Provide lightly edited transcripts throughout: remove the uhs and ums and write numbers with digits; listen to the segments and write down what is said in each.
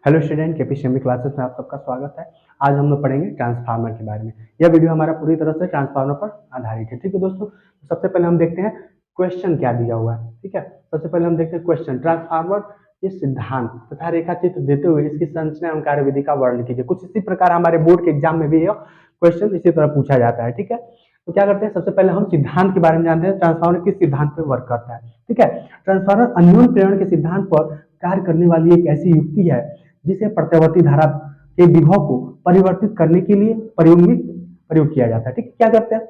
Hello student, केपीसीएमबी classes में आप सबका स्वागत है। आज हम लोग पढ़ेंगे ट्रांसफार्मर के बारे में। यह वीडियो हमारा पूरी तरह से ट्रांसफार्मर पर आधारित है। ठीक है दोस्तों, सबसे पहले हम देखते हैं क्वेश्चन क्या दिया हुआ है। ठीक है, सबसे पहले हम देखते हैं क्वेश्चन। ट्रांसफार्मर के सिद्धांत तथा रेखा चित्र देते हुए इसकी संरचना एवं कार्यविधि का वर्णन कीजिए। कुछ इसी प्रकार हमारे बोर्ड के एग्जाम में भी यह क्वेश्चन इसी तरह पूछा जाता है। ठीक है, तो क्या करते हैं, सबसे पहले हम सिद्धांत के बारे में जानते हैं। ट्रांसफार्मर किस सिद्धांत पर वर्क करता है। ठीक है, ट्रांसफार्मर अन्योन्य प्रेरण के सिद्धांत पर कार्य करने वाली एक ऐसी युक्ति है जिसे प्रत्यावर्ती धारा के विभव को परिवर्तित करने के लिए प्रयोग किया जाता है। ठीक है, क्या करते हैं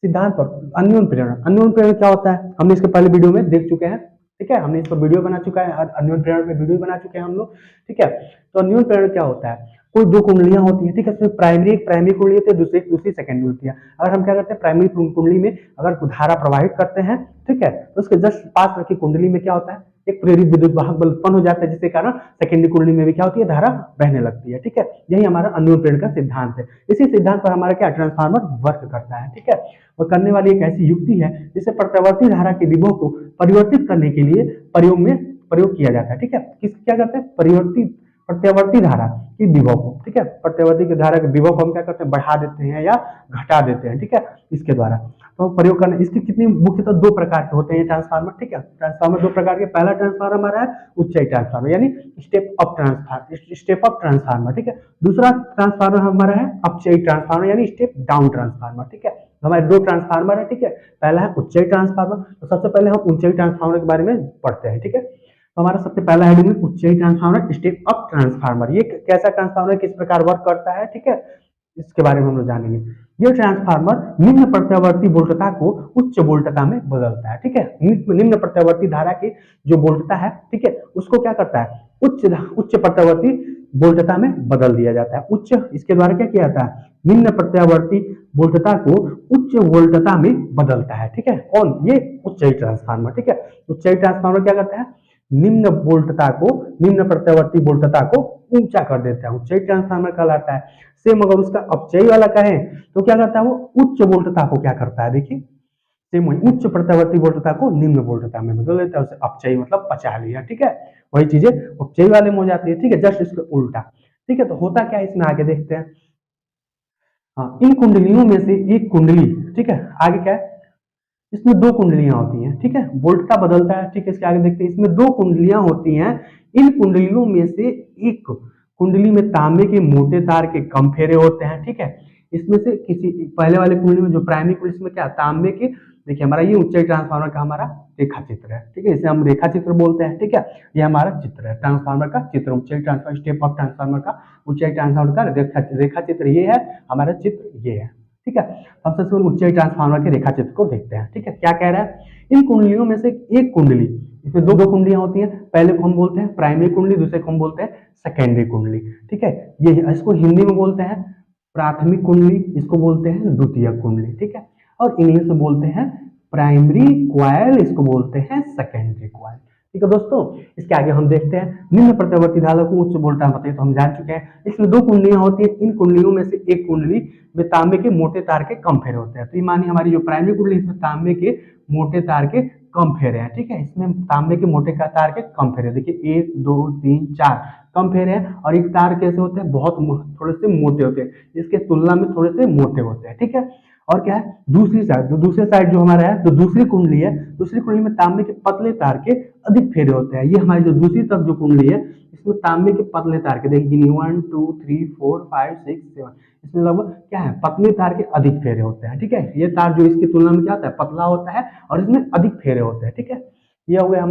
सिद्धांत पर अन्योन्य प्रेरण। अन्योन्य प्रेरण क्या होता है, हमने इसके पहले वीडियो में देख चुके हैं। ठीक है, हमने इस पर वीडियो बना चुका है, अन्योन्य प्रेरण पे वीडियो बना चुके हैं हम लोग। ठीक है, तो अन्योन्य प्रेरण क्या होता है, कोई दो कुंडलियां होती है। ठीक है, इसमें प्राइमरी कुंडली होती है, दूसरी सेकेंडरी होती है। अगर हम क्या करते हैं, प्राइमरी कुंडली में अगर धारा प्रवाहित करते हैं, ठीक है, तो उसके जस्ट पास रखी कुंडली में क्या होता है, एक प्रेरित विद्युत वाहक बल उत्पन्न हो जाता है, जिसके कारण सेकेंडरी कुंडली में भी क्या होती है, धारा बहने लगती है। ठीक है, यही हमारा अन्योन्य प्रेरण का सिद्धांत है। इसी सिद्धांत पर हमारा क्या ट्रांसफार्मर वर्क करता है। ठीक है, वह करने वाली एक ऐसी युक्ति है जिसे प्रत्यावर्ती धारा के विभव को परिवर्तित करने के लिए प्रयोग किया जाता है। ठीक है, क्या करते हैं, प्रत्यावर्ती धारा की विभव को, ठीक है, प्रत्यावर्ती की धारा के विभव को हम क्या करते हैं, बढ़ा देते हैं या घटा देते हैं। ठीक है, इसके द्वारा तो प्रयोग करना। इसकी कितनी मुख्यतः दो प्रकार के होते हैं ट्रांसफार्मर। ठीक है, ट्रांसफार्मर दो प्रकार के। पहला ट्रांसफार्मर हमारा है ऊंचाई ट्रांसफार्मर, यानी स्टेप अप ट्रांसफार्मर। ठीक है, दूसरा ट्रांसफार्मर हमारा है अपचयी ट्रांसफार्मर, यानी स्टेप डाउन ट्रांसफार्मर। ठीक है, हमारे दो ट्रांसफार्मर है। ठीक है, पहला है उच्चई ट्रांसफार्मर। तो सबसे पहले हम ऊंचाई ट्रांसफार्मर के बारे में पढ़ते हैं। ठीक है, तो हमारा सबसे पहला हेडिंग है उच्चई ट्रांसफार्मर, स्टेप अप ट्रांसफार्मर। ये कैसा ट्रांसफार्मर, किस प्रकार वर्क करता है, ठीक है, इसके बारे में हम लोग जानेंगे। यह ट्रांसफार्मर निम्न प्रत्यावर्ती वोल्टता को उच्च वोल्टता में बदलता है। ठीक है, निम्न प्रत्यावर्ती धारा की जो वोल्टता है, ठीक है, उसको क्या करता है, उच्च प्रत्यावर्ती वोल्टता में बदल दिया जाता है। उच्च, इसके द्वारा क्या किया जाता है, निम्न प्रत्यावर्ती वोल्टता को उच्च वोल्टता में बदलता है। ठीक है, कौन, ये उच्चई ट्रांसफार्मर। ठीक है, उच्चई ट्रांसफार्मर क्या करता है, निम्न प्रत्यावर्ती वोल्टता को ऊंचा कर देता है, उच्चई ट्रांसफार्मर कहलाता है। सेम अगर उसका अपचयी वाला कहें तो क्या करता है, वो उच्च वोल्टता को क्या करता है, देखिए सेम वही उच्च प्रत्यावर्ती वोल्टता को निम्न वोल्टता में बदल देता है, उसे अपचयी मतलब पचा लिया। ठीक है, वही चीजें अपचयी वाले में हो जाती है। ठीक है, जस्ट इसके उल्टा। ठीक है, तो होता क्या है इसमें, आगे देखते हैं। हाँ, इन कुंडलियों में से एक कुंडली, ठीक है, आगे क्या है, इसमें दो कुंडलियां होती हैं। ठीक है, वोल्टता बदलता है। ठीक है, इसके आगे देखते हैं, इसमें दो कुंडलियां होती हैं। इन कुंडलियों में से एक कुंडली में तांबे के मोटे तार के कम फेरे होते हैं। ठीक है, इसमें से किसी पहले वाले कुंडली में जो प्राइमरी कुंडली, इसमें क्या तांबे के, देखिए हमारा ये उच्चई ट्रांसफार्मर का हमारा रेखा चित्र है। ठीक है, इसे हम रेखा चित्र बोलते हैं। ठीक है, ये हमारा चित्र है ट्रांसफार्मर का चित्र, उच्चई ट्रांसफार्मर, स्टेप अप ट्रांसफार्मर का ऊंचाई ट्रांसफार्मर का रेखा चित्र ये है, हमारा चित्र ये है। ठीक है, सबसे पहले ऊंचाई ट्रांसफार्मर के रेखा चित्र को देखते हैं। ठीक है, क्या कह रहा है, इन कुंडलियों में से एक कुंडली, इसमें दो कुंडलियां होती हैं, पहले को हम बोलते हैं प्राइमरी कुंडली, दूसरे को हम बोलते हैं सेकेंडरी कुंडली। ठीक है, ये इसको हिंदी में बोलते हैं प्राथमिक कुंडली, इसको बोलते हैं द्वितीयक कुंडली। ठीक है, और इंग्लिश में बोलते हैं प्राइमरी क्वाइल, इसको बोलते हैं सेकेंडरी क्वाइल। ठीक है दोस्तों, इसके आगे हम देखते हैं निम्न प्रत्यावर्ती धारा को उच्च वोल्टता बताइए, तो हम जान चुके हैं। इसमें दो कुंडलियां होती हैं, इन कुंडलियों में से एक कुंडली में तांबे के मोटे तार के कम फेरे होते हैं। तो ये मानिए हमारी जो प्राइमरी कुंडली, इसमें तांबे के मोटे तार के कम फेरे हैं। ठीक है, इसमें तांबे के मोटे का तार के कम फेरे, देखिए 1 2 3 4 कम फेरे हैं। और एक तार कैसे होते हैं, बहुत थोड़े से मोटे होते हैं, इसके तुलना में थोड़े से मोटे होते हैं। ठीक है, और क्या है, दूसरी साइड जो हमारा है, तो दूसरी कुंडली है, दूसरी कुंडली में तांबे के पतले तार के अधिक फेरे होते हैं। ये हमारी जो दूसरी तरफ जो कुंडली है, इसमें तांबे के पतले तार के, देखिए 1 2 3 4 5 6 7, इसमें लगभग क्या है, पतले तार के अधिक फेरे होते हैं। ठीक है, ये तार जो इसकी तुलना में क्या होता है, पतला होता है, और इसमें अधिक फेरे होते हैं। ठीक है, ये हो गया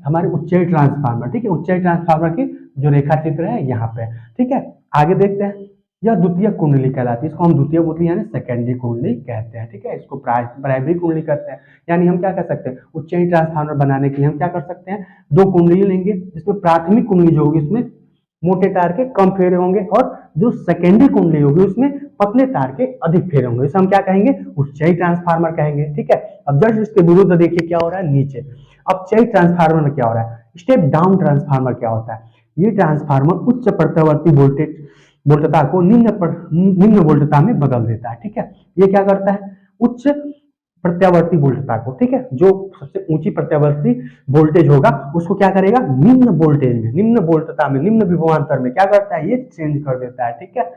हमारे उच्चई ट्रांसफार्मर। ठीक है, उच्चई ट्रांसफार्मर की जो रेखा चित्र है यहाँ पे। ठीक है, आगे देखते हैं, यह द्वितीय कुंडली कहलाती है, इसको हम द्वितीय कुंडली यानी सेकेंडरी कुंडली कहते हैं। ठीक है, इसको प्राइमरी कुंडली कहते हैं। यानी हम क्या कर सकते हैं, उच्चई ट्रांसफार्मर बनाने के लिए हम क्या कर सकते हैं, दो कुंडली लेंगे, जिसमें प्राथमिक कुंडली जो होगी उसमें मोटे तार के कम फेरे होंगे, और जो सेकेंडरी कुंडली होगी उसमें पतले तार के अधिक फेरे होंगे, इसे हम क्या कहेंगे, उच्चई ट्रांसफार्मर कहेंगे। ठीक है, अब जस्ट इसके विरुद्ध देखिए क्या हो रहा है नीचे, अपचयी ट्रांसफार्मर में क्या हो रहा है, स्टेप डाउन ट्रांसफार्मर क्या होता है, ये ट्रांसफार्मर उच्च प्रत्यावर्ती वोल्टता को निम्न वोल्टता में बदल देता है। ठीक है, ये क्या करता है, उच्च प्रत्यावर्ती वोल्टता को, ठीक है, जो सबसे ऊंची प्रत्यावर्ती वोल्टेज होगा उसको क्या करेगा, निम्न वोल्टेज में, निम्न वोल्टता में, निम्न विभवांतर में क्या करता है, ये चेंज कर देता है, ठीक है।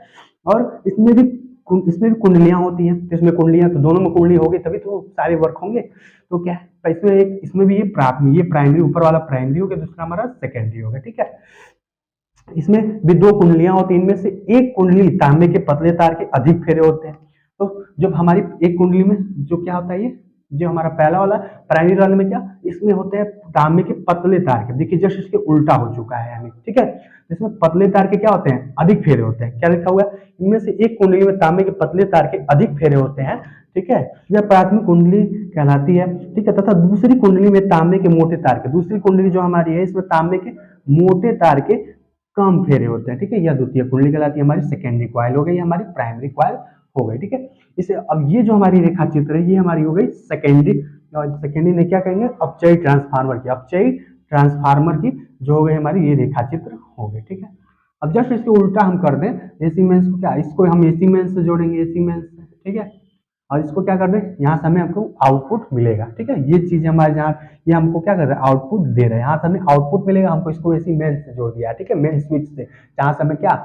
और इसमें भी कुंडलियां होती हैं, तो इसमें कुंडलियां, तो दोनों में कुंडली होगी तभी तो सारे वर्क होंगे। तो क्या है, इसमें भी ये प्राइमरी, ऊपर वाला प्राइमरी हो गया, दूसरा हमारा सेकेंडरी हो गया, ठीक है। इसमें भी दो कुंडलियां होती हैं, इनमें से एक कुंडली तांबे के पतले तार के अधिक फेरे होते हैं। तो जब हमारी एक कुंडली में जो क्या होता है, ये जो हमारा पहला वाला प्राइमरी वाले में क्या, इसमें होते हैं तांबे के पतले तार के, देखिए जस्ट इसके उल्टा हो चुका है यानी, ठीक है। इसमें पतले तार के क्या होते हैं, अधिक फेरे होते हैं। क्या लिखा हुआ है, इनमें से एक कुंडली में तांबे के पतले तार के अधिक फेरे होते हैं, ठीक है, यह प्राथमिक कुंडली कहलाती है, ठीक है। तथा दूसरी कुंडली में तांबे के मोटे तार के, दूसरी कुंडली जो हमारी है इसमें तांबे के मोटे तार के कम फेरे होते हैं, ठीक है। यह द्वितीय कुंडली कहलाती है, हमारी सेकेंडरी क्वाइल हो गई, हमारी प्राइमरी क्वाइल हो गई, ठीक है। इसे अब ये जो हमारी रेखा चित्र है ये हमारी हो गई सेकेंडरी, और सेकेंडरी ने क्या कहेंगे, अपचयी ट्रांसफार्मर की, अपचयी ट्रांसफार्मर की जो हो गई हमारी ये रेखा चित्र हो गई, ठीक है। अब जस्ट इसके उल्टा हम कर दें, एसी मेंस को क्या, इसको हम एसी मेंस से जोड़ेंगे, एसी मेंस से, ठीक है। और इसको क्या कर दें, यहाँ से हमें हमको आउटपुट मिलेगा, ठीक है। ये चीज हमारे यहाँ, ये हमको क्या कर रहा है, आउटपुट दे रहे हैं, यहाँ से हमें आउटपुट मिलेगा, हमको इसको एसी मेन से जोड़ दिया है, ठीक है, मेन स्विच से, जहाँ से हमें क्या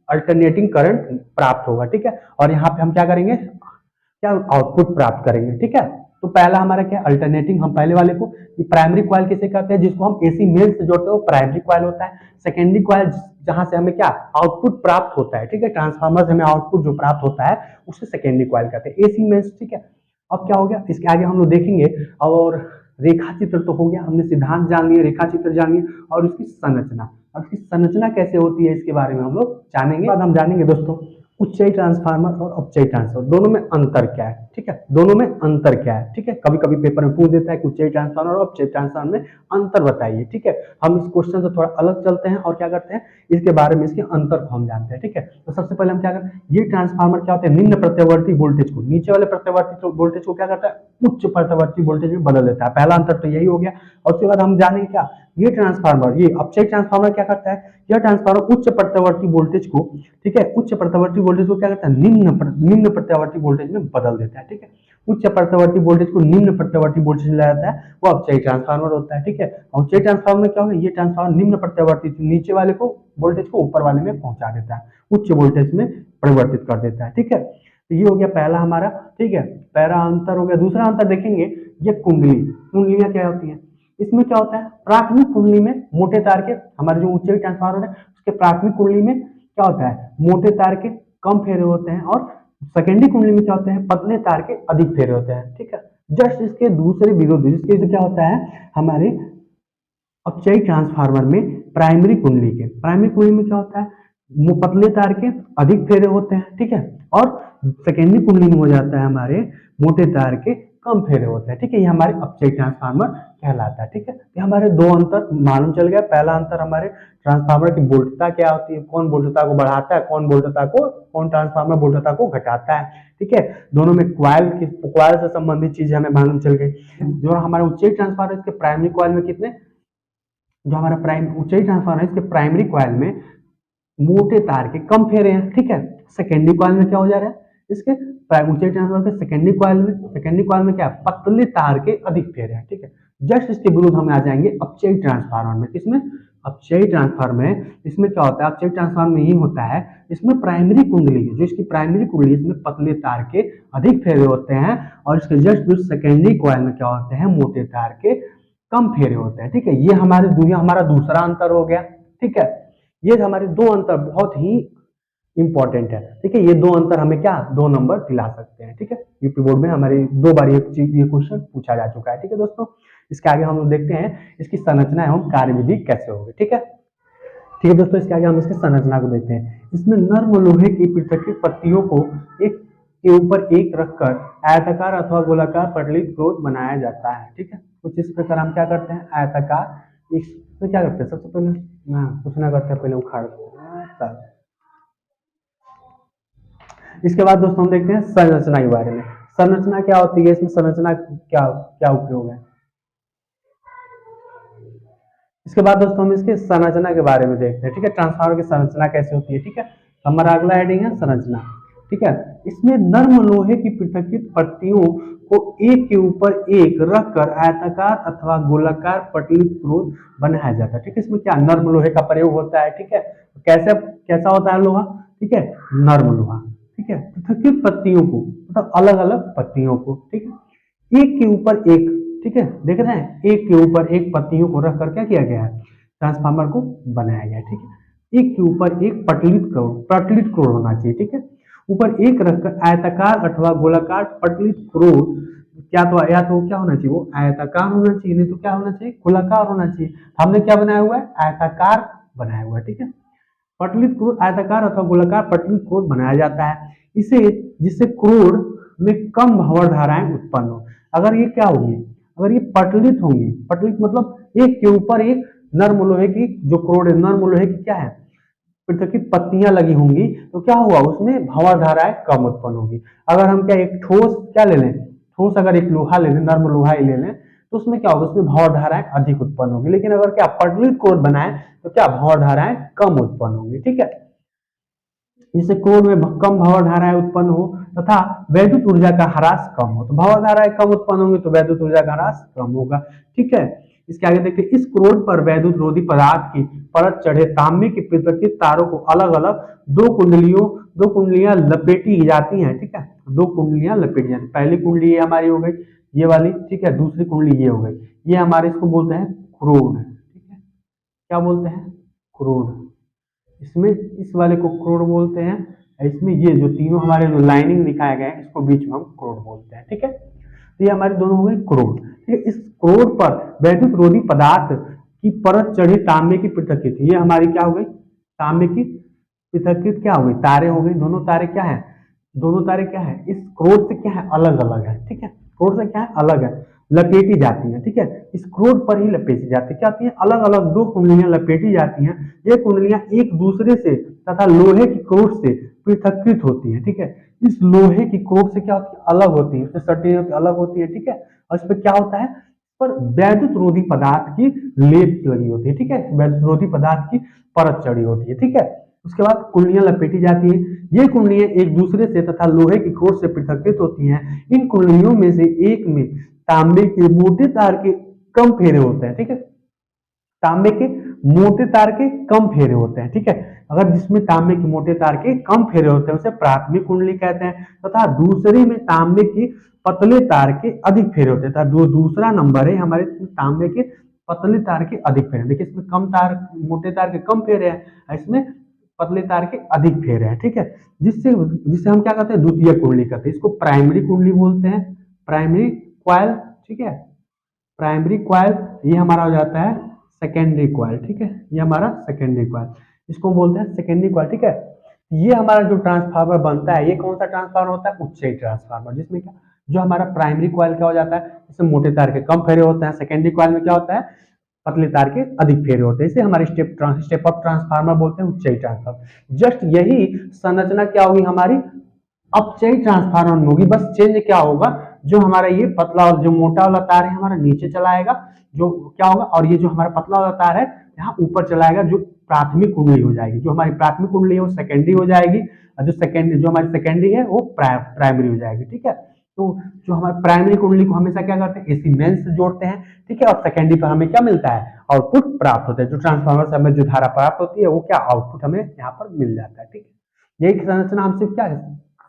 अल्टरनेटिंग करंट प्राप्त होगा, ठीक है। और यहाँ पे हम क्या करेंगे, क्या आउटपुट प्राप्त करेंगे, ठीक है। तो पहला हमारा क्या अल्टरनेटिंग, हम पहले वाले को प्राइमरी क्वाइल किसे कहते हैं, जिसको हम एसी मेन से जोड़ते हैं वो प्राइमरी क्वाइल होता है। सेकेंडरी क्वाइल जहां से हमें क्या आउटपुट प्राप्त होता है, ठीक है, ट्रांसफार्मर से हमें आउटपुट जो प्राप्त होता है उसे सेकेंडरी क्वाइल कहते हैं, एसी मेंस, ठीक है। अब क्या हो गया, इसके आगे हम लोग देखेंगे, और रेखा चित्र तो हो गया, हमने सिद्धांत जान लिया, रेखा चित्र जान लिया, और उसकी संरचना, अब इसकी संरचना कैसे होती है इसके बारे में हम लोग जानेंगे। बाद हम जानेंगे दोस्तों उच्चयी ट्रांसफार्मर और अपचयी ट्रांसफार्मर दोनों में अंतर क्या है, ठीक है, दोनों में अंतर क्या है, ठीक है। कभी कभी पेपर में पूछ देता है कि उच्चयी ट्रांसफार्मर और अपचयी ट्रांसफार्मर में अंतर बताइए, ठीक है। हम इस क्वेश्चन से थोड़ा अलग चलते हैं और क्या करते हैं, इसके बारे में, इसके अंतर को हम जानते हैं, ठीक है। तो सबसे पहले हम क्या करते हैं, ये ट्रांसफार्मर क्या होते हैं, निम्न प्रत्यावर्ती वोल्टेज को, नीचे वाले प्रत्यावर्ती वोल्टेज को क्या करता है, उच्च प्रत्यावर्ती वोल्टेज में बदल देता है। पहला अंतर तो यही हो गया। और उसके बाद हम जानेंगे क्या, ये ट्रांसफार्मर, ये अपचयी ट्रांसफार्मर क्या करता है, यह ट्रांसफार्मर उच्च प्रत्यावर्ती वोल्टेज को, ठीक है, उच्च प्रत्यावर्ती वोल्टेज को क्या करता है, निम्न प्रत्यावर्ती वोल्टेज में बदल देता है, ठीक है। उच्च प्रत्यावर्ती वोल्टेज को निम्न प्रत्यावर्ती वोल्टेज में लाता है, वो अपचयी ट्रांसफार्मर होता है, ठीक है। अपचयी ट्रांसफार्मर में क्या होगा, ये ट्रांसफार्मर निम्न प्रत्यावर्ती नीचे वाले को वोल्टेज को ऊपर वाले में पहुंचा देता है, उच्च वोल्टेज में परिवर्तित कर देता है, ठीक है। तो ये हो गया पहला हमारा, ठीक है, पहला अंतर हो गया। दूसरा अंतर देखेंगे, ये कुंडलियां क्या होती है, इसमें क्या होता है, प्राथमिक कुंडली में मोटे तार के, हमारे जो उच्च ट्रांसफार्मर है उसके प्राथमिक कुंडली में क्या होता है, मोटे तार के कम फेरे होते हैं, और सेकेंडरी कुंडली में क्या होते हैं, पतले तार के अधिक फेरे होते हैं, ठीक है। जस्ट इसके दूसरे विरोधी, जिसके क्या होता है, हमारे अपचयी ट्रांसफार्मर में प्राइमरी कुंडली में क्या होता है, पतले तार के अधिक फेरे होते हैं, ठीक है। और सेकेंडरी कुंडली में हो जाता है हमारे मोटे तार के कम फेरे होते हैं, ठीक है। ये हमारे अपचयी ट्रांसफार्मर कहलाता है, ठीक है। ये हमारे दो अंतर मालूम चल गया। पहला अंतर हमारे ट्रांसफार्मर की वोल्टता क्या होती है, कौन वोल्टता को बढ़ाता है, कौन ट्रांसफार्मर वोल्टता को घटाता है, ठीक है। दोनों में क्वाइल से संबंधित चीजें हमें मालूम चल गई। जो हमारे उच्चयी ट्रांसफार्मर के प्राइमरी क्वाइल में कितने, जो हमारा उच्चयी ट्रांसफार्मर है इसके प्राइमरी क्वाइल में मोटे तार के कम फेरे हैं, ठीक है। सेकेंडरी क्वाइल में क्या हो जा रहा है, इसके उच्चयी ट्रांसफार्मर के सेकेंडरी क्वाइल में क्या है, पतले तार के अधिक फेरे हैं, ठीक है। जस्ट इसके विरुद्ध हम आ जाएंगे अपचयी ट्रांसफार्मर में, किसमें, अपचयी ट्रांसफार्मर में। इसमें क्या होता है, अपचयी ट्रांसफार्मर में ये होता है, इसमें प्राइमरी कुंडली है, जो इसकी प्राइमरी कुंडली, इसमें पतले तार के अधिक फेरे होते हैं, और इसके जस्ट विरुद्ध सेकेंडरी क्वाइल में क्या होते हैं, मोटे तार के कम फेरे होते हैं, ठीक है। ये हमारा दूसरा अंतर हो गया, ठीक है। ये हमारे दो अंतर बहुत ही इंपॉर्टेंट है, ठीक है। ये दो अंतर हमें क्या 2 नंबर दिला सकते हैं, ठीक है। यूपी बोर्ड में हमारे 2 बार ये क्वेश्चन पूछा जा चुका है, ठीक है दोस्तों। इसके आगे हम लोग देखते हैं इसकी संरचना एवं कार्यविधि कैसे होगी, ठीक है। ठीक है दोस्तों, इसके आगे हम इसकी संरचना को देखते हैं। इसमें नर्म लोहे की पृथक पत्तियों को एक के ऊपर एक रखकर आयताकार अथवा गोलाकार पटलित क्रोच बनाया जाता है, ठीक है। कुछ इस प्रकार हम क्या करते हैं, आयताकार, इसमें क्या करते हैं, सबसे पहले कुछ ना करते हैं, पहले उखाड़ते हैं। इसके बाद दोस्तों हम देखते हैं संरचना के बारे में। संरचना क्या होती है, इसमें संरचना क्या क्या उपयोग है। इसके बाद दोस्तों हम इसके संरचना के बारे में देखते हैं, ठीक है। ट्रांसफार्मर की संरचना कैसे होती है, ठीक है। हमारा अगला हेडिंग है संरचना, ठीक है। इसमें नर्म लोहे की पृथकीकृत पट्टियों को एक के ऊपर एक रखकर आयताकार अथवा गोलाकार पटलित क्रोध बनाया जाता है। ठीक है, इसमें क्या नर्म लोहे का प्रयोग होता है। ठीक है, कैसे कैसा होता है लोहा, ठीक है, नर्म लोहा। ठीक है, पृथकीकृत पत्तियों को मतलब अलग अलग पत्तियों को, ठीक है, एक के ऊपर एक, ठीक है, देख रहे हैं, एक के ऊपर एक पत्तियों को रखकर क्या किया गया है, ट्रांसफार्मर को बनाया गया है। ठीक है, एक के ऊपर एक पटलित क्रोड होना चाहिए। ठीक है, ऊपर एक रखकर आयताकार अथवा गोलाकार पटलित क्रोड, क्या तो या तो क्या होना चाहिए, वो आयताकार होना चाहिए, नहीं तो क्या होना चाहिए, गोलाकार होना चाहिए। हमने क्या बनाया हुआ है, आयताकार बनाया हुआ है। ठीक है, पटलित क्रोड आयताकार अथवा गोलाकार पटलित क्रोड बनाया जाता है इसे, जिससे क्रोड में कम भंवर धाराएं उत्पन्न हो। अगर ये क्या होंगे, अगर ये पटलित होंगे, पटलित मतलब एक के ऊपर एक नर्म लोहे की जो क्रोड है, नर्म लोहे की क्या है, पृथकीकृत पत्तियां लगी होंगी, तो क्या हुआ, उसमें भंवर धाराएं कम उत्पन्न होगी। अगर हम क्या एक ठोस क्या ले लें, ठोस अगर एक लोहा ले लें, नर्म लोहा ही ले लें, तो उसमें क्या होगा, उसमें भंवर धाराएं अधिक उत्पन्न होगी। लेकिन अगर क्या पटलित क्रोड बनाए तो क्या भंवर धाराएं कम उत्पन्न होंगी। ठीक है, जिससे क्रोड में कम भंवर धाराएं उत्पन्न हो तथा वैद्युत ऊर्जा का ह्रास कम हो। तो भंवर धाराएं कम उत्पन्न होंगी तो वैद्युत ऊर्जा का ह्रास कम होगा। ठीक है, इसके आगे देखते हैं, इस क्रोड पर वैद्युत रोधी पदार्थ की परत चढ़े तांबे की पृथकीकृत तारों को अलग अलग दो कुंडलियां लपेटी जाती हैं। ठीक है, दो कुंडलियां लपेटी जाती हैं। पहली कुंडली ये हमारी हो गई, ये वाली, ठीक है, दूसरी कुंडली ये हो गई, ये हमारे इसको बोलते हैं क्रोड। ठीक है, क्या बोलते हैं, क्रोड। इसमें इस वाले को क्रोड बोलते हैं, इसमें ये जो तीनों हमारे जो लाइनिंग दिखाए गए हैं इसको बीच में हम क्रोड बोलते हैं। ठीक है, तो ये हमारे दोनों हो गए क्रोड। ठीक है, इस क्रोड पर वैद्युत रोधी पदार्थ की परत चढ़ी तांबे की पृथकीकृत, ये हमारी क्या हो गई, तांबे की पृथकीकृत क्या हो गई, तारे हो गई। दोनों तारे क्या है, दोनों तारे क्या है, इस क्रोड से क्या है, अलग अलग है। ठीक है, क्रोड से क्या है, अलग है, लपेटी जाती है। ठीक है, इस क्रोड पर ही लपेटी जाती है, क्या होती है, अलग अलग दो कुंडलियां लपेटी जाती हैं। ये कुंडलियां एक दूसरे से तथा लोहे की क्रोड से पृथकीकृत होती है। ठीक है, इस लोहे की क्रोड से क्या होती है, अलग होती है, सटी अलग होती है। ठीक है, और इस पर क्या होता है, पर वैद्युत रोधी पदार्थ की लेप लगी होती है। ठीक है, वैद्युत रोधी पदार्थ की परत चढ़ी होती है। ठीक है, उसके बाद कुंडलियां लपेटी जाती हैं। ये कुंडलियां एक दूसरे से तथा लोहे की क्रोड से पृथकीकृत होती हैं। इन कुंडलियों में से एक में तांबे के मोटे तार के कम फेरे होते हैं। ठीक है, तांबे के मोटे तार के कम फेरे होते हैं। ठीक है, अगर जिसमें तांबे के मोटे तार के कम फेरे होते हैं उसे प्राथमिक कुंडली कहते हैं, तथा दूसरे में तांबे के पतले तार के अधिक फेरे होते हैं। दूसरा नंबर है हमारे तांबे के पतले तार के अधिक फेरे। देखिए इसमें कम तार, मोटे तार के कम फेरे हैं, इसमें पतले तार के अधिक फेरे हैं। ठीक है, जिससे जिससे हम क्या कहते हैं, द्वितीय कुंडली कहते हैं। इसको प्राइमरी कुंडली बोलते हैं, प्राइमरी क्वाइल। ठीक है, प्राइमरी क्वाइल, ये हमारा हो जाता है सेकेंडरी क्वाइल। ठीक है, ये हमारा सेकेंडरी क्वाइल, इसको बोलते हैं सेकेंडरी क्वाइल। ठीक है, ये हमारा जो ट्रांसफार्मर बनता है, ये कौन सा ट्रांसफार्मर होता है, उच्च ट्रांसफार्मर, जिसमें क्या, जो हमारा प्राइमरी क्वाइल क्या हो जाता है, इसमें मोटे तार के कम फेरे होते हैं। सेकेंडरी क्वाइल में क्या होता है, पतले तार के अधिक फेरे होते हैं। इसे हमारे स्टेप अप ट्रांसफार्मर बोलते हैं, उच्च ट्रांसफार्मर। जस्ट यही संरचना क्या होगी हमारी, अपचयी ट्रांसफार्मर में होगी। बस चेंज क्या होगा, जो हमारा ये पतला और जो मोटा वाला तार है हमारा नीचे चलाएगा, जो क्या होगा, और ये जो हमारा पतला वाला तार है यहाँ ऊपर चलाएगा, जो प्राथमिक कुंडली हो जाएगी। जो हमारी प्राथमिक कुंडली है वो सेकेंडरी हो जाएगी, और जो हमारी सेकेंडरी है वो प्राइमरी हो जाएगी। ठीक है, तो जो हमारे प्राइमरी कुंडली को हमेशा क्या करते हैं, एसी मेन से जोड़ते हैं। ठीक है, और सेकेंडरी पर हमें क्या मिलता है, आउटपुट प्राप्त होता है। जो ट्रांसफार्मर से हमें जो धारा प्राप्त होती है वो क्या, आउटपुट हमें यहाँ पर मिल जाता है। ठीक है, यही संरचना हमसे क्या है,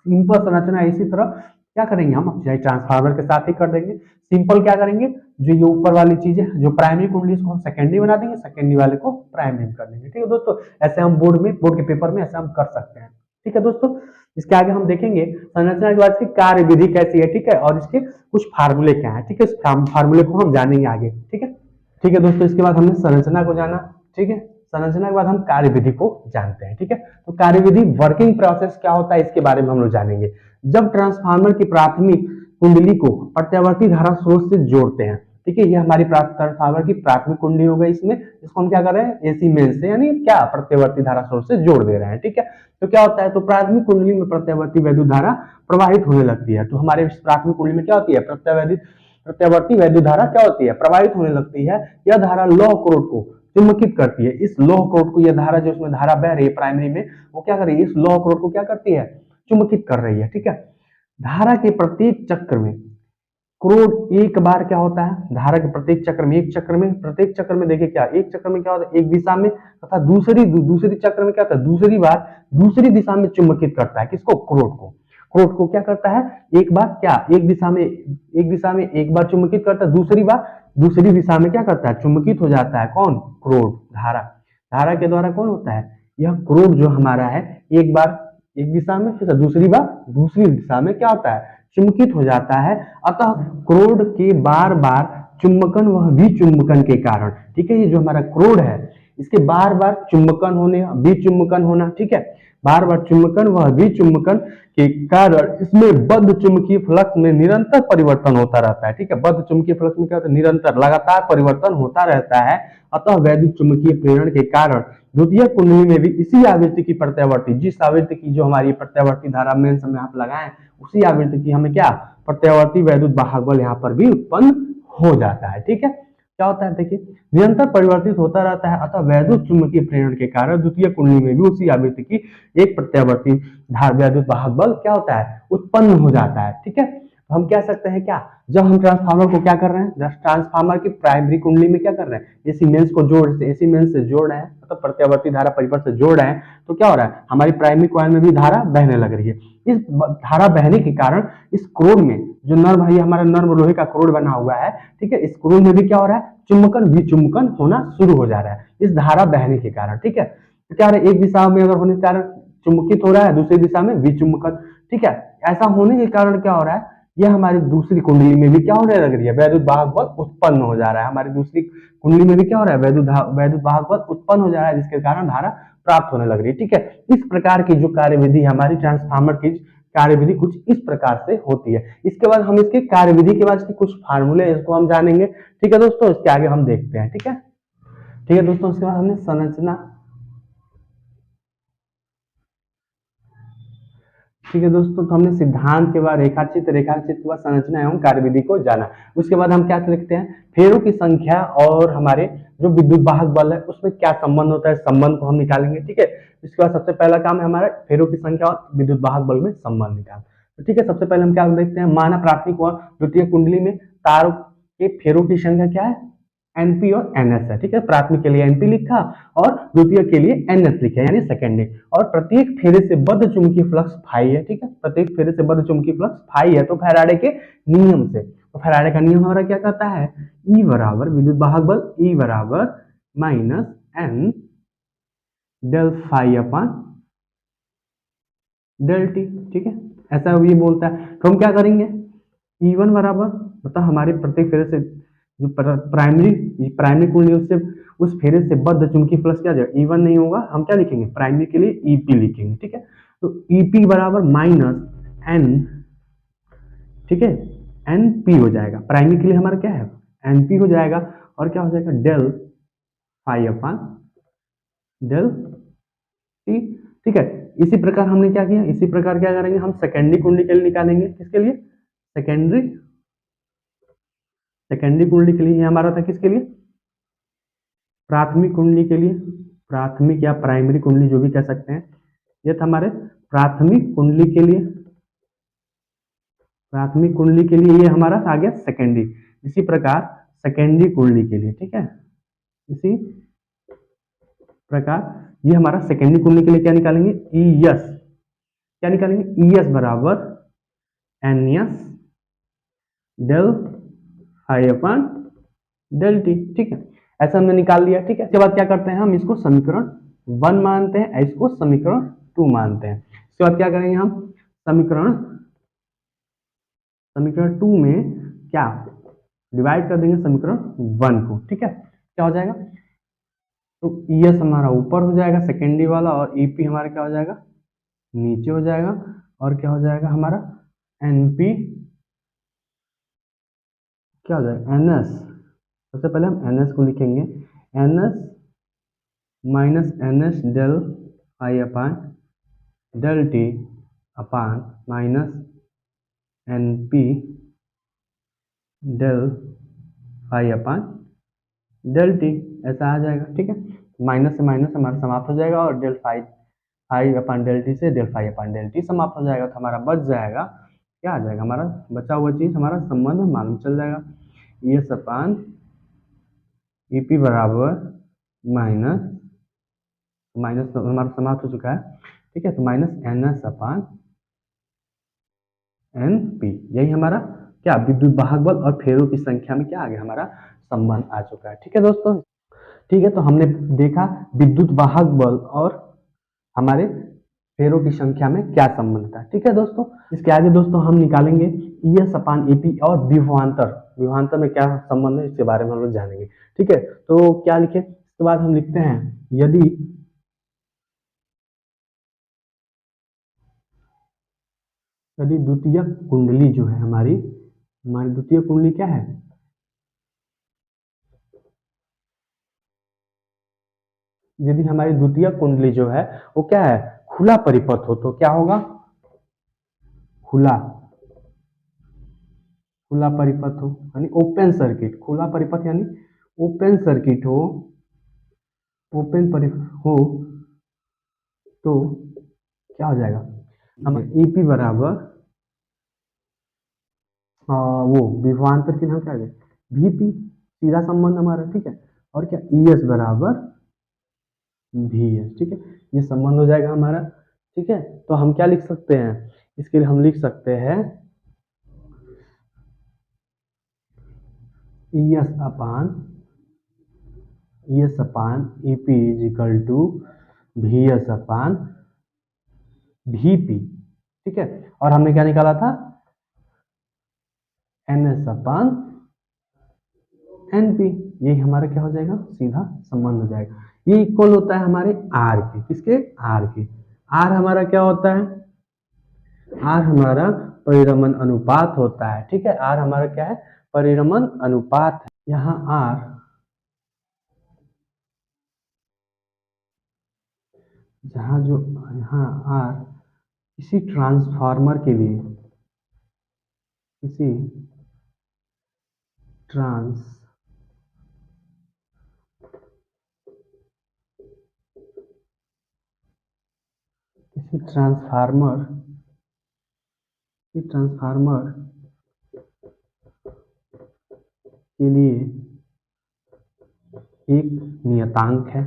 सिंपल संरचना। इसी तरह क्या करेंगे हम अपने ट्रांसफार्मर के साथ ही कर देंगे। सिंपल क्या करेंगे, जो ये ऊपर वाली चीज है, जो प्राइमरी कुंडली, इसको हम सेकेंडरी बना देंगे, सेकेंडरी वाले को प्राइमरी कर देंगे। ठीक है दोस्तों, ऐसे हम बोर्ड के पेपर में ऐसे हम कर सकते हैं। ठीक है दोस्तों, इसके आगे हम देखेंगे संरचना के बाद इसकी कार्य विधि कैसी है। ठीक है, और इसके कुछ फार्मूले क्या है। ठीक है, इस फार्मूले को हम जानेंगे आगे। ठीक है, ठीक है दोस्तों, इसके बाद हमने संरचना को जाना। ठीक है, संरचना के बाद हम कार्यविधि को जानते हैं। ठीक है, तो कार्यविधि वर्किंग प्रोसेस क्या होता है इसके बारे में हम लोग जानेंगे। जब ट्रांसफार्मर की प्राथमिक कुंडली को प्रत्यावर्ती धारा स्रोत से जोड़ते हैं, ठीक है, ये हमारी ट्रांसफार्मर की प्राथमिक कुंडली हो गई। इसमें इसको हम क्या कर रहे हैं, एसी मेन से, यानी क्या, प्रत्यावर्ती धारा स्रोत से जोड़ दे रहे हैं। ठीक है, तो क्या होता है, तो प्राथमिक कुंडली में प्रत्यावर्ती वैद्युत धारा प्रवाहित होने लगती है। तो हमारे प्राथमिक कुंडली में क्या होती है, प्रत्यावर्ती वैद्युत धारा क्या होती है, प्रवाहित होने लगती है। यह धारा लौह क्रोड को चुंबकित करती है। इस लौह क्रोड को, यह धारा जो इसमें धारा बह रही है प्राइमरी में, वो क्या कर रही है, इस लौह क्रोड को क्या करती है, चुंबकित कर रही है, ठीक है। धारा के प्रत्येक चक्र में क्रोध एक बार क्या होता है, धारा के प्रत्येक चक्र में, प्रत्येक चक्र में देखिए क्या, एक चक्र में क्या होता है, एक दिशा में, तथा दूसरी चक्र में क्या होता है, दूसरी बार दूसरी दिशा में चुंबकित करता है किसको, क्रोध को क्या करता है, एक बार क्या, एक दिशा में एक बार चुंबकित करता है, दूसरी बार दूसरी दिशा में क्या करता है, चुंबकित हो जाता है कौन, क्रोध। धारा के द्वारा कौन होता है, यह क्रोध जो हमारा है, एक बार एक दिशा में, दूसरी बार दूसरी दिशा में क्या होता है, चुंबकित हो जाता है। अतः क्रोध के बार बार चुंबकन वह विचुंबकन के कारण, ठीक है, ये जो हमारा क्रोध है इसके बार बार चुंबकन होने, विचुंबकन होना, ठीक है, बार बार चुंबकन वह विचुंबकन के कारण इसमें बद्ध चुंबकीय फ्लक्स में निरंतर परिवर्तन होता रहता है, ठीक है, बद्ध चुंबकीय फ्लक्स में क्या होता है, निरंतर लगातार परिवर्तन होता रहता है। अतः वैद्युत चुंबकीय प्रेरण के कारण द्वितीय कुंडली में भी इसी आवृत्ति की प्रत्यावर्ती, जिस आवृत्ति की जो हमारी प्रत्यावर्ती धारा मेन समय आप लगाए उसी आवृत्ति की हमें क्या, प्रत्यावर्ती वैद्युत वाहक बल यहाँ पर भी उत्पन्न हो जाता है, ठीक है। क्या होता है देखिए, निरंतर परिवर्तित होता रहता है, अतः वैद्युत चुंबकीय प्रेरण के कारण द्वितीय कुंडली में भी उसी आवृत्ति की एक प्रत्यावर्ती वैद्युत वाहक बल क्या होता है, उत्पन्न हो जाता है, ठीक है। तो हम कह सकते हैं क्या, जब हम ट्रांसफार्मर को क्या कर रहे हैं, ट्रांसफार्मर की प्राइमरी कुंडली में क्या कर रहे हैं, एसी मेंस को एसी मेंस से जोड़ रहे हैं, मतलब प्रत्यावर्ती धारा परिपथ से जोड़ रहे हैं, तो क्या हो रहा है, हमारी प्राइमरी कॉइल में भी धारा बहने लग रही है। इस धारा बहने के कारण इस क्रोड में जो नर्व है, हमारा नर्व लोहे का क्रोड बना हुआ है, ठीक है, इस क्रोड में भी क्या हो रहा है, चुंबकन विचुंबकन होना शुरू हो जा रहा है इस धारा बहने के कारण, ठीक है। तो क्या हो रहा है, एक दिशा में अगर होने के कारण चुंबकित हो रहा है, दूसरी दिशा में विचुंबकन, ठीक है। ऐसा होने के कारण क्या हो रहा है, यह हमारी दूसरी कुंडली में भी क्या होने लग रही है, वैद्युत वाहक बल उत्पन्न हो जा रहा है, हमारी दूसरी कुंडली में भी क्या हो रहा है, वैद्युत वाहक बल उत्पन्न हो जा रहा है, जिसके कारण धारा प्राप्त होने लग रही है, ठीक है। इस प्रकार की जो कार्यविधि हमारी ट्रांसफार्मर की कार्यविधि कुछ इस प्रकार से होती है। इसके बाद हम इसके कार्यविधि के बाद इसके कुछ फार्मूले इसको हम जानेंगे, ठीक है दोस्तों, इसके आगे हम देखते हैं, ठीक है। ठीक है दोस्तों, उसके बाद हमने संरचना, ठीक है दोस्तों, तो हमने सिद्धांत के बाद रेखाचित्र के बाद संरचना एवं कार्यविधि को जाना। उसके बाद हम क्या लिखते हैं, फेरों की संख्या और हमारे जो विद्युत वाहक बल है उसमें क्या संबंध होता है, संबंध को हम निकालेंगे, ठीक है। इसके बाद सबसे पहला काम है हमारा फेरों की संख्या और विद्युत वाहक बल में संबंध निकाल, तो ठीक है। सबसे पहले हम क्या देखते हैं, माना प्राथमिक और द्वितीय कुंडली में तारों के फेरों की संख्या क्या है, एनपी और एनएस है, ठीक है। प्राथमिक के लिए एनपी लिखा और द्वितीय के लिए एनएस लिखा, यानी सेकेंडरी, और प्रत्येक फेरे से बद्ध चुंबकीय फ्लक्स फाई है, ठीक है, प्रत्येक फेरे से बद्ध चुंबकीय फ्लक्स फाई है, तो फैराडे के नियम से, तो फैराडे का नियम हमारा क्या कहता है, ई बराबर विद्युत वाहक बल ई बराबर minus N del phi upon del t, ठीक है, ऐसा ये बोलता है। तो हम क्या करेंगे, E1 बराबर, मतलब हमारे प्रत्येक फेरे से जो प्राइमरी कुंडली उससे उस फेरे से बद्ध चुंबकीय फ्लक्स क्या जाएगा, E1 नहीं होगा, हम क्या लिखेंगे, प्राइमरी के लिए EP लिखेंगे, ठीक है। तो EP बराबर माइनस एन, ठीक है, NP हो जाएगा, प्राइमरी के लिए हमारा क्या है, NP हो जाएगा, और क्या हो जाएगा, del phi upon del t, ठीक है। इसी प्रकार हमने क्या किया, इसी प्रकार क्या करेंगे, हम सेकेंडरी कुंडली के लिए निकालेंगे, किसके लिए, सेकेंडरी कुंडली के लिए, हमारा था किसके लिए, प्राथमिक कुंडली के लिए, प्राथमिक या प्राइमरी कुंडली जो भी कह सकते हैं, ये था हमारे प्राथमिक कुंडली के लिए, प्राथमिक कुंडली के लिए, ये हमारा आ गया सेकेंडरी। इसी प्रकार सेकेंडरी कुंडली के लिए, ठीक है, इसी प्रकार ये हमारा सेकेंडरी कुंडली के लिए क्या निकालेंगे, ES, क्या निकालेंगे, ES बराबर NS del phi upon del t, ठीक है, ऐसा हमने निकाल लिया, ठीक है। इसके बाद क्या करते हैं, हम इसको समीकरण 1 मानते हैं, इसको समीकरण 2 मानते हैं। इसके बाद क्या करेंगे, हम समीकरण 2 में क्या डिवाइड कर देंगे समीकरण 1 को, ठीक है। क्या हो जाएगा, तो ES हमारा ऊपर हो जाएगा सेकेंडरी वाला, और EP हमारा क्या हो जाएगा, नीचे हो जाएगा, और क्या हो जाएगा हमारा NP क्या हो जाएगा, NS, सबसे पहले हम NS को लिखेंगे, NS minus NS del phi upon del t upon minus NP del phi upon del t, ऐसा आ जाएगा, ठीक है। माइनस से माइनस हमारा समाप्त हो जाएगा, और डेल फाई फाई अपन डेल टी से डेल फाई अपन डेल टी समाप्त हो जाएगा, तो हमारा बच जाएगा क्या आ जाएगा, हमारा बचा हुआ चीज हमारा संबंध मालूम चल जाएगा, E S upon E P बराबर माइनस माइनस हमारा समाप्त हो चुका है, ठीक है, तो minus N S upon N P, यही हमारा क्या विद्युत वाहक बल और फेरों की संख्या में क्या आ गया, हमारा संबंध आ चुका है। ठीक है दोस्तों, ठीक है, तो हमने देखा विद्युत वाहक बल और हमारे फेरों की संख्या में क्या संबंध था। ठीक है दोस्तों, इसके आगे दोस्तों हम निकालेंगे ई एस अपान एपी और विभवांतर, विभवांतर में क्या संबंध है इसके बारे में हम लोग जानेंगे। ठीक है, तो क्या लिखे, इसके बाद हम लिखते हैं यदि द्वितीय कुंडली जो है हमारी द्वितीय कुंडली क्या है, यदि हमारी द्वितीय कुंडली जो है वो क्या है, खुला परिपथ हो, तो क्या होगा, खुला खुला परिपथ हो यानी ओपन सर्किट, खुला परिपथ यानी ओपन सर्किट हो, ओपन परिपथ हो तो क्या हो जाएगा, हम ईपी बराबर वो विभवांतर के नाम क्या है वीपी, सीधा संबंध हमारा। ठीक है, और क्या ई एस बराबर वी एस, ठीक है, ये संबंध हो जाएगा हमारा। ठीक है, तो हम क्या लिख सकते हैं, इसके लिए हम लिख सकते हैं E S upon E P is equal to V S upon V P. ठीक है, और हमने क्या निकाला था, N S upon N P, यही हमारा क्या हो जाएगा, सीधा संबंध हो जाएगा। ये इक्वल होता है हमारे आर के, किसके, आर के। आर हमारा क्या होता है, आर हमारा परिरमण अनुपात होता है। ठीक है, आर हमारा क्या है, परिरमण अनुपात है। यहाँ आर, जहाँ जो यहाँ आर किसी ट्रांसफार्मर के लिए, किसी ट्रांसफार्मर के लिए एक नियतांक है,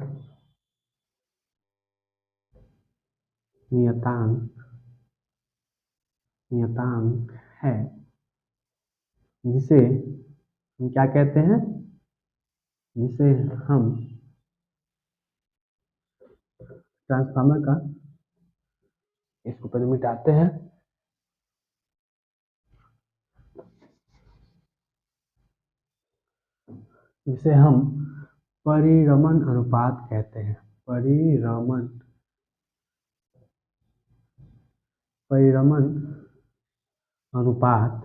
नियतांक है, जिसे हम क्या कहते हैं, जिसे हम ट्रांसफार्मर का, इसको पहले मिटाते हैं, जिसे हम परिरमण अनुपात कहते हैं, परिरमण अनुपात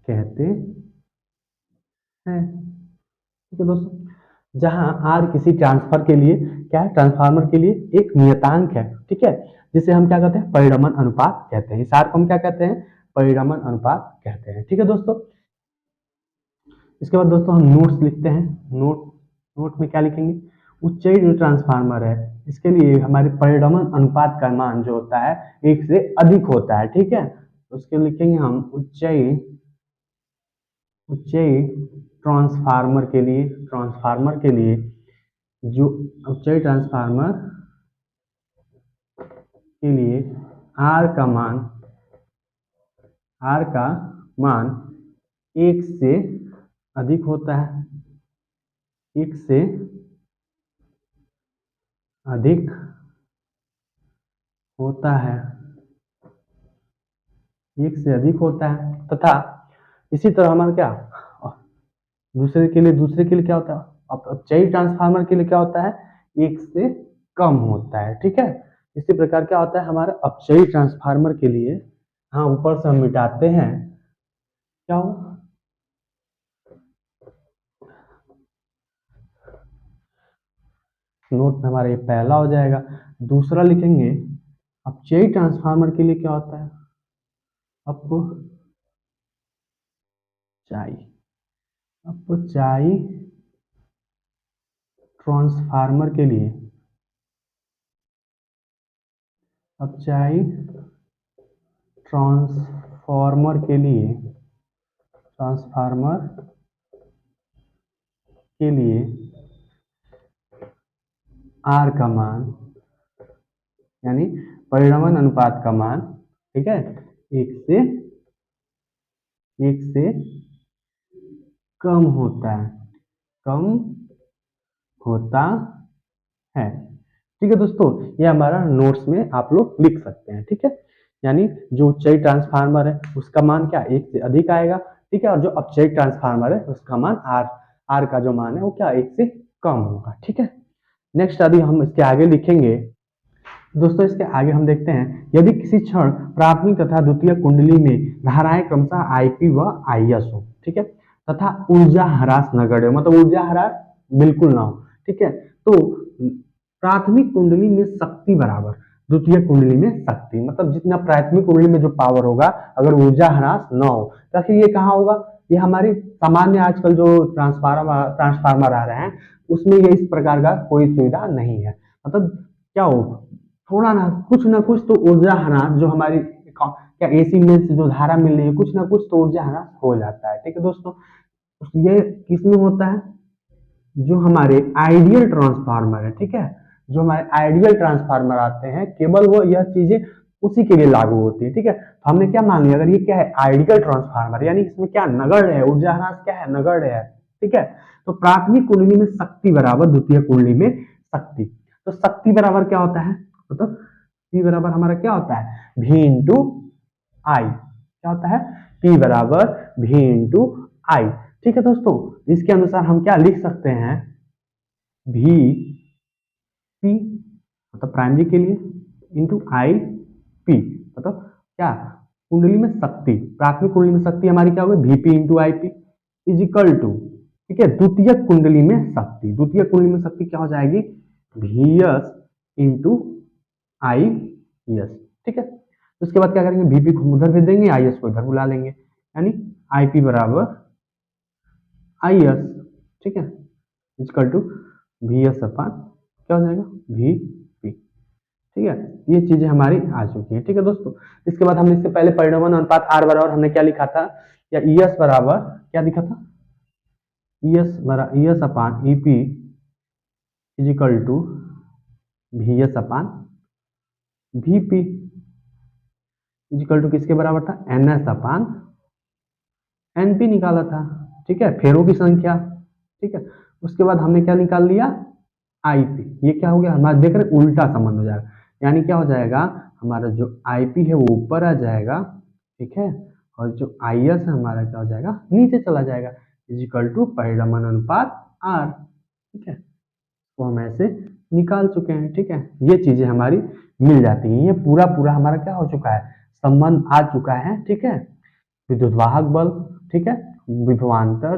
कहते हैं। ठीक है दोस्तों, जहां आर किसी ट्रांसफर के लिए क्या है, ट्रांसफार्मर के लिए एक नियतांक है। ठीक है, जिसे हम क्या कहते हैं, परिरमण अनुपात कहते हैं। इस आर को हम क्या कहते हैं, परिरमण अनुपात कहते हैं। ठीक है दोस्तों, इसके बाद दोस्तों हम नोट्स लिखते हैं। नोट में क्या लिखेंगे, उच्चयी जो ट्रांसफार्मर है इसके लिए हमारे परिरमण अनुपात का मान जो होता है 1 से अधिक होता है। ठीक है, उसके लिखेंगे हम उच्चयी ट्रांसफार्मर के लिए जो उच्चयी ट्रांसफार्मर के लिए आर का मान 1 से अधिक होता है, 1 से अधिक होता है, 1 से अधिक होता है, तथा इसी तरह हमारा क्या दूसरे के लिए क्या होता है, अपचयी ट्रांसफार्मर के लिए क्या होता है, 1 से कम होता है। ठीक है, इसी प्रकार क्या होता है हमारा अपचयी ट्रांसफार्मर के लिए, हाँ ऊपर से हम मिटाते हैं, क्या होगा, नोट में हमारा ये पहला हो जाएगा। दूसरा लिखेंगे अपचयी ट्रांसफार्मर के लिए क्या होता है, ऊंचाई ट्रांसफार्मर के लिए, ऊंचाई ट्रांसफार्मर के लिए, ट्रांसफार्मर के लिए आर का मान, यानी परिणमन अनुपात का मान, ठीक है, एक से कम होता है, कम होता है। ठीक है दोस्तों, ये हमारा नोट्स में आप लोग लिख सकते हैं। ठीक है, यानी जो ऊंचाई ट्रांसफार्मर है उसका मान क्या एक से अधिक आएगा, ठीक है, और जो अपचयी ट्रांसफार्मर है उसका मान आर का जो मान है वो क्या एक से कम होगा। ठीक है, नेक्स्ट अभी हम इसके आगे लिखेंगे। दोस्तों इसके आगे हम देखते हैं, यदि किसी क्षण प्राथमिक तथा द्वितीय कुंडली में धाराएं क्रमशः आईपी व आईएस हो, ठीक है, तथा ऊर्जा ह्रास नगण्य, मतलब ऊर्जा ह्रास बिल्कुल ना हो, ठीक है, तो प्राथमिक कुंडली में शक्ति बराबर द्वितीय कुंडली में शक्ति, मतलब जितना प्राथमिक कुंडली में जो पावर होगा अगर ऊर्जा ह्रास न हो तो फिर ये कहाँ होगा, ये हमारी सामान्य आजकल जो ट्रांसफार्मर आ रहे हैं उसमें ये इस प्रकार का कोई सुविधा नहीं है। मतलब क्या हो, थोड़ा ना कुछ तो ऊर्जा ह्रास जो हमारी क्या एसी में से जो धारा मिल रही है कुछ ना कुछ तो ऊर्जा ह्रास हो जाता है। ठीक है दोस्तों, ये किसमें होता है, जो हमारे आइडियल ट्रांसफार्मर है, ठीक है, जो हमारे आइडियल ट्रांसफार्मर आते हैं केवल वो यह चीजें उसी के लिए लागू होती है। ठीक है, तो हमने क्या मान लिया, अगर ये क्या है आइडियल ट्रांसफार्मर, यानी इसमें क्या नगण्य है, ऊर्जा ह्रास क्या है नगण्य है। ठीक है, तो प्राथमिक कुंडली में शक्ति बराबर द्वितीय कुंडली में शक्ति, तो शक्ति बराबर क्या होता है, मतलब P बराबर हमारा क्या होता है V इंटू आई, क्या होता है P बराबर V इंटू आई। ठीक है दोस्तों, इसके अनुसार हम क्या लिख सकते हैं, V P मतलब प्राइमरी के लिए इंटू आई P, मतलब क्या कुंडली में शक्ति, प्राथमिक कुंडली में शक्ति हमारी क्या होगी VP into I P is equal to, ठीक है, द्वितीय कुंडली में शक्ति, द्वितीय कुंडली में शक्ति क्या हो जाएगी VS इंटू आई एस। ठीक है, उसके बाद क्या करेंगे VP को उधर भेज देंगे, IS को इधर बुला लेंगे, यानी IP बराबर IS, ठीक है, इक्वल टू VS अपन क्या हो जाएगा VP। ठीक है, ये चीजें हमारी आ चुकी है। ठीक है दोस्तों, इसके बाद हमने इससे पहले परिणमन अनुपात R बराबर हमने क्या लिखा था, या ES बराबर क्या लिखा था, ES upon EP is equal to VS upon VP equal to किसके बराबर था NS अपान NP निकाला था। ठीक है, फेरों की संख्या। ठीक है, उसके बाद हमने क्या निकाल लिया IP, ये क्या हो गया हमारा देख रहे उल्टा संबंध हो जाएगा, यानी क्या हो जाएगा हमारा जो IP है वो ऊपर आ जाएगा, ठीक है, और जो IS है हमारा क्या हो जाएगा नीचे चला जाएगा, इक्वल टू परिणमन अनुपात R। ठीक है, तो हम ऐसे निकाल चुके हैं। ठीक है, ये चीजें हमारी मिल जाती हैं, ये पूरा पूरा हमारा क्या हो चुका है संबंध आ चुका है। ठीक है, विद्युतवाहक बल, ठीक है, विभवांतर,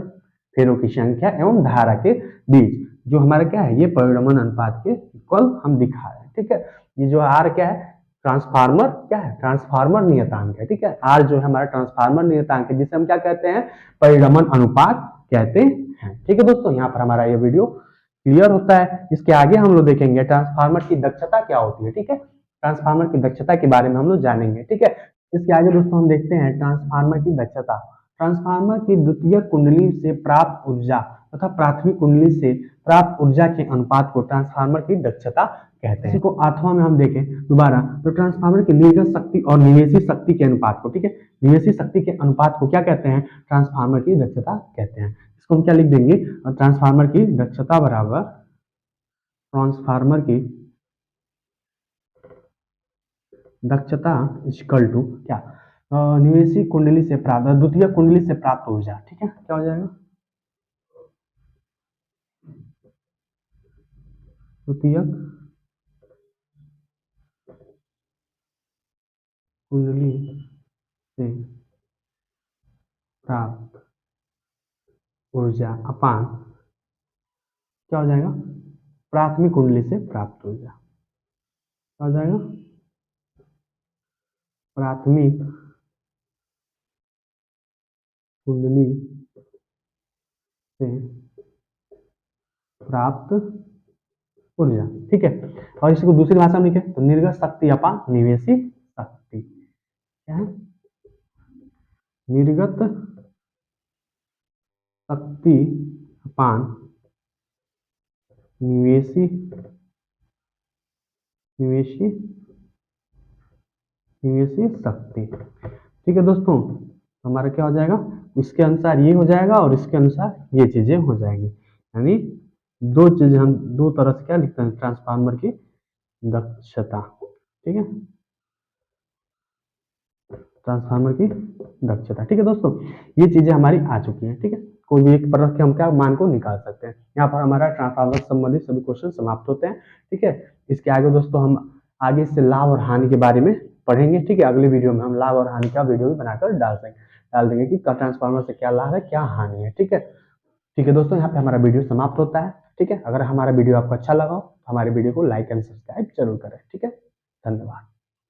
फेरों की संख्या एवं धारा के बीच जो हमारा क्या है ये परिणमन अनुपात के इक्वल हम दिखा रहे हैं। ठीक है, ये जो आर क्या है ट्रांसफार्मर क्या है ट्रांसफार्मर नियतांक है। ठीक है, आर जो है हमारा ट्रांसफार्मर नियतांक है जिसे हम क्या कहते हैं परिणमन अनुपात कहते हैं। ठीक है दोस्तों, यहाँ पर हमारा ये वीडियो क्लियर होता है। इसके आगे हम लोग देखेंगे ट्रांसफार्मर की दक्षता क्या होती है। ठीक है, ट्रांसफार्मर की दक्षता के बारे में हम लोग जानेंगे। ठीक है, इसके आगे दोस्तों हम देखते हैं ट्रांसफार्मर की दक्षता। ट्रांसफार्मर की द्वितीय कुंडली से प्राप्त ऊर्जा तथा प्राथमिक कुंडली से प्राप्त ऊर्जा के अनुपात को ट्रांसफार्मर की दक्षता कहते हैं। इसी को अथवा में हम देखें दोबारा तो ट्रांसफार्मर की निर्गत शक्ति और निवेशी शक्ति के अनुपात को, ठीक है, निवेशी शक्ति के अनुपात को क्या कहते हैं ट्रांसफार्मर की दक्षता कहते हैं। इसको हम क्या लिख देंगे ट्रांसफार्मर की दक्षता बराबर ट्रांसफार्मर की दक्षता इक्वल टू क्या निवेशी कुंडली से प्राप्त द्वितीय कुंडली से प्राप्त ऊर्जा। ठीक है, क्या हो जाएगा द्वितीय कुंडली से प्राप्त ऊर्जा अपान क्या हो जाएगा प्राथमिक कुंडली से प्राप्त ऊर्जा, क्या हो जाएगा प्राथमिक कुंडली से प्राप्त ऊर्जा, ठीक है। और इसको दूसरी भाषा में लिखे तो निर्गत शक्ति अपान निवेशी शक्ति, क्या है, निर्गत शक्ति अपान निवेशी निवेशी निवेशी शक्ति, ठीक है दोस्तों। हमारा क्या हो जाएगा, इसके अनुसार ये हो जाएगा और इसके अनुसार ये चीजें हो जाएंगी, यानी दो चीजें हम दो तरह से क्या लिखते हैं, ट्रांसफार्मर की दक्षता, ठीक है, ट्रांसफार्मर की दक्षता, ठीक है दोस्तों। ये चीजें हमारी आ चुकी हैं, ठीक है। कोई भी एक पर रख के हम क्या मान को निकाल सकते हैं। यहाँ पर हमारा ट्रांसफार्मर संबंधित सभी क्वेश्चन समाप्त होते हैं, ठीक है। इसके आगे दोस्तों हम आगे से लाभ और हानि के बारे में पढ़ेंगे, ठीक है। अगली वीडियो में हम लाभ और हानि का वीडियो भी बनाकर डाल देंगे कि ट्रांसफार्मर से क्या लाभ है क्या हानि है, ठीक है। ठीक है दोस्तों, यहाँ पे हमारा वीडियो समाप्त होता है, ठीक है। अगर हमारा वीडियो आपको अच्छा लगा हो तो हमारे वीडियो को लाइक एंड सब्सक्राइब जरूर करें, ठीक है। धन्यवाद।